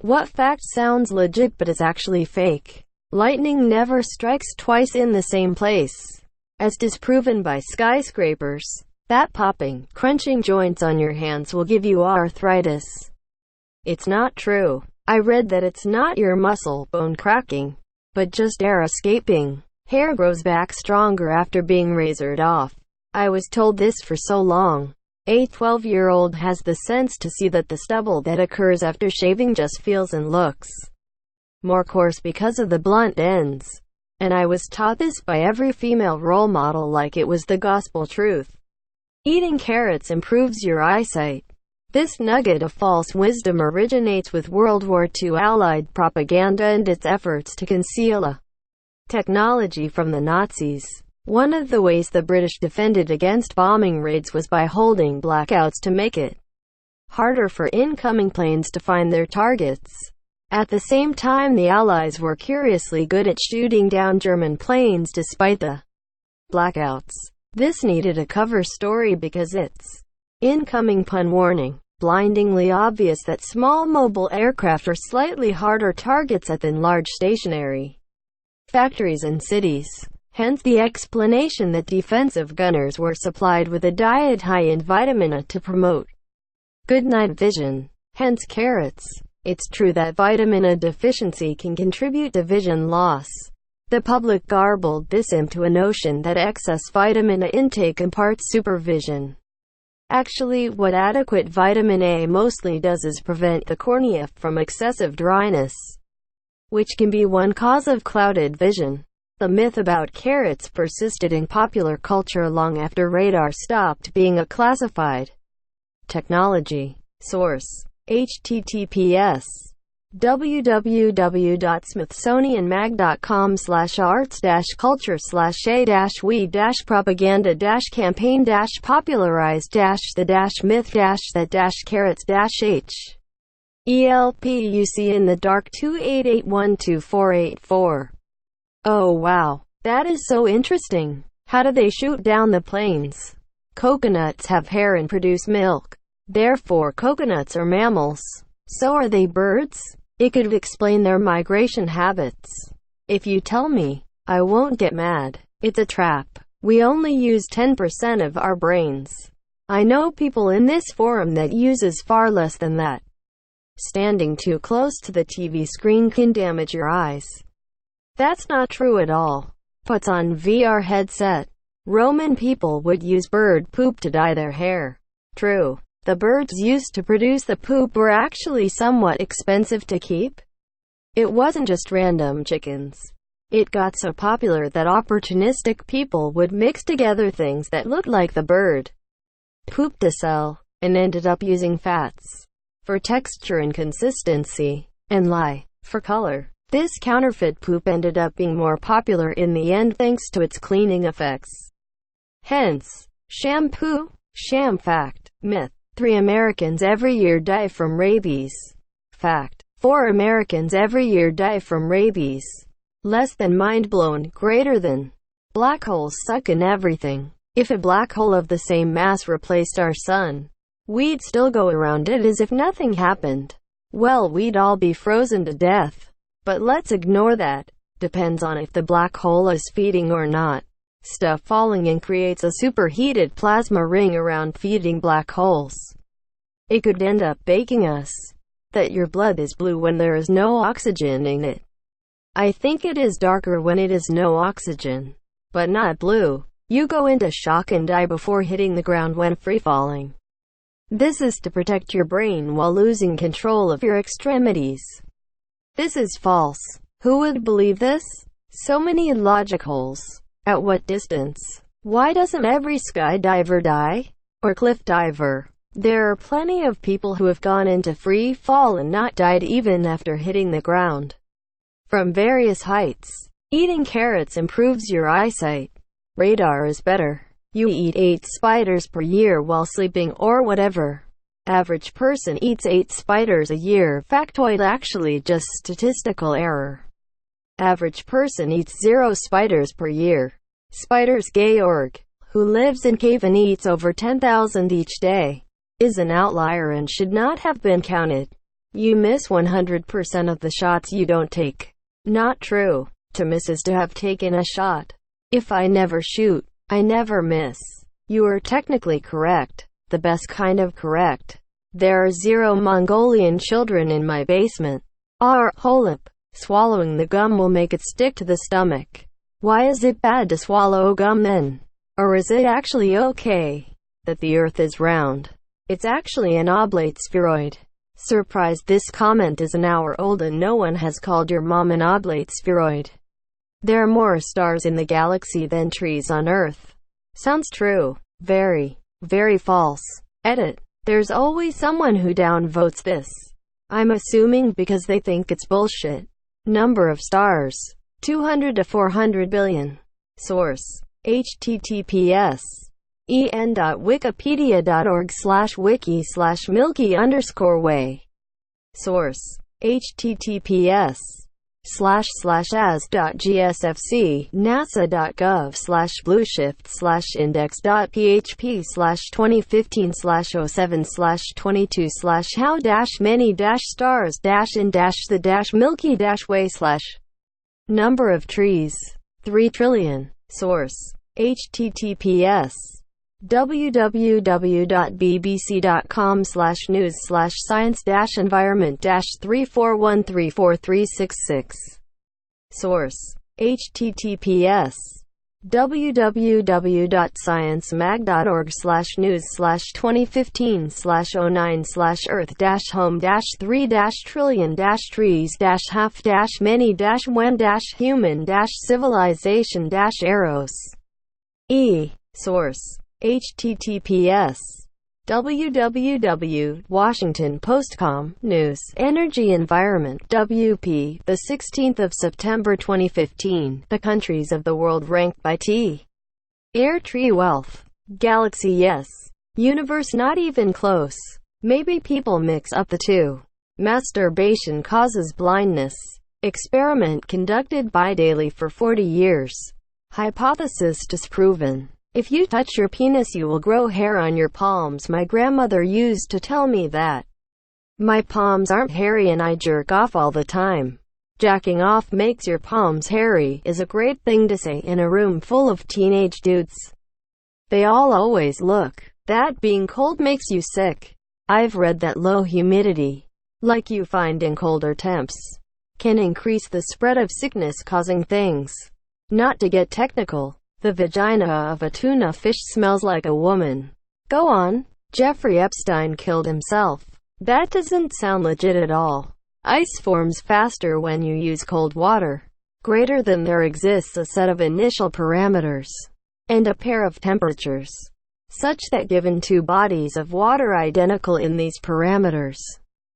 What fact sounds legit but is actually fake? Lightning never strikes twice in the same place. As disproven by skyscrapers, that popping, crunching joints on your hands will give you arthritis. It's not true. I read that it's not your muscle bone cracking, but just air escaping. Hair grows back stronger after being razored off. I was told this for so long. A 12-year-old has the sense to see that the stubble that occurs after shaving just feels and looks more coarse because of the blunt ends. And I was taught this by every female role model like it was the gospel truth. Eating carrots improves your eyesight. This nugget of false wisdom originates with World War II Allied propaganda and its efforts to conceal a technology from the Nazis. One of the ways the British defended against bombing raids was by holding blackouts to make it harder for incoming planes to find their targets. At the same time, the Allies were curiously good at shooting down German planes despite the blackouts. This needed a cover story because it's incoming pun warning. Blindingly obvious that small mobile aircraft are slightly harder targets than large stationary factories and cities. Hence the explanation that defensive gunners were supplied with a diet high in vitamin A to promote good night vision. Hence carrots. It's true that vitamin A deficiency can contribute to vision loss. The public garbled this into a notion that excess vitamin A intake imparts supervision. Actually, what adequate vitamin A mostly does is prevent the cornea from excessive dryness, which can be one cause of clouded vision. The myth about carrots persisted in popular culture long after radar stopped being a classified technology. Source: https www.smithsonian.mag.com/arts-culture/a-we-propaganda-campaign-popular-myth-that-carrots-h ELPUC in the dark 28812484. Oh wow, that is so interesting. How do they shoot down the planes? Coconuts have hair and produce milk. Therefore coconuts are mammals. So are they birds? It could explain their migration habits. If you tell me, I won't get mad. It's a trap. We only use 10% of our brains. I know people in this forum that uses far less than that. Standing too close to the TV screen can damage your eyes. That's not true at all. Puts on VR headset. Roman people would use bird poop to dye their hair. True. The birds used to produce the poop were actually somewhat expensive to keep. It wasn't just random chickens. It got so popular that opportunistic people would mix together things that looked like the bird poop to sell, and ended up using fats for texture and consistency, and lye for color. This counterfeit poop ended up being more popular in the end thanks to its cleaning effects. Hence, shampoo. Sham fact. Myth. 3 Americans every year die from rabies. Fact. 4 Americans every year die from rabies. Less than mind blown, greater than. Black holes suck in everything. If a black hole of the same mass replaced our sun, we'd still go around it as if nothing happened. Well, we'd all be frozen to death. But let's ignore that. Depends on if the black hole is feeding or not. Stuff falling in creates a superheated plasma ring around feeding black holes. It could end up baking us. That your blood is blue when there is no oxygen in it. I think it is darker when it is no oxygen, but not blue. You go into shock and die before hitting the ground when free falling. This is to protect your brain while losing control of your extremities. This is false. Who would believe this? So many logic holes. At what distance? Why doesn't every skydiver die? Or cliff diver? There are plenty of people who have gone into free fall and not died even after hitting the ground from various heights. Eating carrots improves your eyesight. Radar is better. You eat 8 spiders per year while sleeping or whatever. Average person eats 8 spiders a year. Factoid actually just statistical error. Average person eats 0 spiders per year. Spiders Georg, who lives in cave and eats over 10,000 each day, is an outlier and should not have been counted. You miss 100% of the shots you don't take. Not true. To miss is to have taken a shot. If I never shoot, I never miss. You are technically correct. The best kind of correct. There are 0 Mongolian children in my basement. Hold up. Swallowing the gum will make it stick to the stomach. Why is it bad to swallow gum then? Or is it actually okay that the earth is round? It's actually an oblate spheroid. Surprised this comment is an hour old and no one has called your mom an oblate spheroid. There are more stars in the galaxy than trees on Earth. Sounds true. Very, very false. Edit. There's always someone who downvotes this. I'm assuming because they think it's bullshit. Number of stars. 200 to 400 billion. Source. https en.wikipedia.org/wiki/milky_way. Source. https://as.gsfc nasa.gov/index.php/2015/07/22/how-many-stars-in-the-milky-way/ number of trees. 3 trillion. Source. https www.bbc.com/news/science-environment-341343666. Source. https www.sciencemag.org/news/2015/09/earth-home-3-trillion-trees-half-many-human-civilization-eros. Source. https www.washingtonpostcom news energy environment WP the 16th of September 2015. The countries of the world ranked by air, tree, wealth, galaxy, yes, universe, not even close. Maybe people mix up the two. Masturbation causes blindness. Experiment conducted by Daly for 40 years. Hypothesis disproven. If you touch your penis you will grow hair on your palms. My grandmother used to tell me that. My palms aren't hairy and I jerk off all the time. Jacking off makes your palms hairy is a great thing to say in a room full of teenage dudes. They all always look. That being cold makes you sick. I've read that low humidity, like you find in colder temps, can increase the spread of sickness-causing things. Not to get technical, the vagina of a tuna fish smells like a woman. Go on. Jeffrey Epstein killed himself. That doesn't sound legit at all. Ice forms faster when you use cold water. Greater than there exists a set of initial parameters and a pair of temperatures, such that given two bodies of water identical in these parameters,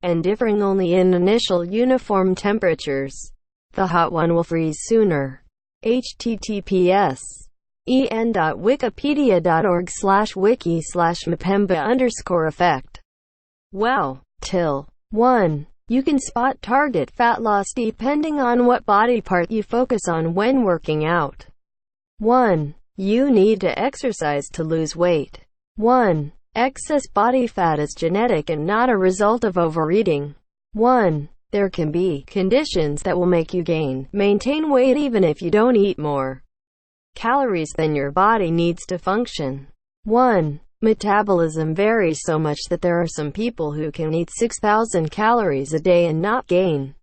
and differing only in initial uniform temperatures, the hot one will freeze sooner. https en.wikipedia.org/wiki/mpemba_effect. Wow. 1. You can spot target fat loss depending on what body part you focus on when working out. 1. You need to exercise to lose weight. 1. Excess body fat is genetic and not a result of overeating. 1. There can be conditions that will make you maintain weight even if you don't eat more calories than your body needs to function. 1. Metabolism varies so much that there are some people who can eat 6,000 calories a day and not gain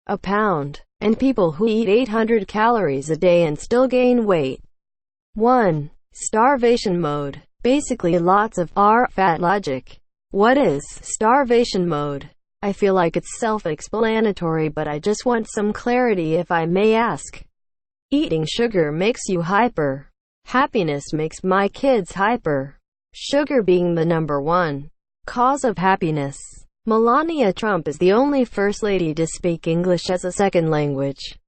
a pound, and people who eat 800 calories a day and still gain weight. 1. Starvation mode. Basically lots of fat logic. What is starvation mode? I feel like it's self-explanatory, but I just want some clarity if I may ask. Eating sugar makes you hyper. Happiness makes my kids hyper. Sugar being the number one cause of happiness. Melania Trump is the only first lady to speak English as a second language.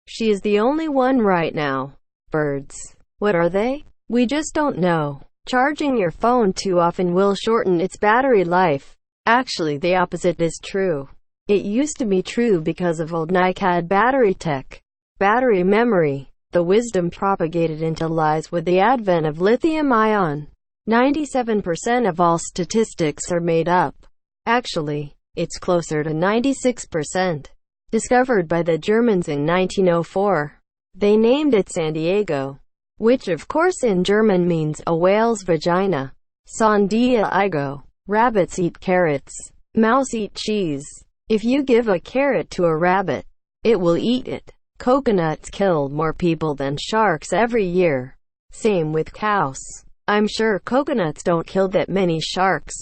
She is the only one right now. Birds. What are they? We just don't know. Charging your phone too often will shorten its battery life. Actually, the opposite is true. It used to be true because of old NiCad battery tech. Battery memory. The wisdom propagated into lies with the advent of lithium-ion. 97% of all statistics are made up. Actually, It's closer to 96%. Discovered by the Germans in 1904. They named it San Diego, which of course in German means a whale's vagina. San Diego. Rabbits eat carrots. Mouse eat cheese. If you give a carrot to a rabbit, it will eat it. Coconuts kill more people than sharks every year. Same with cows. I'm sure coconuts don't kill that many sharks.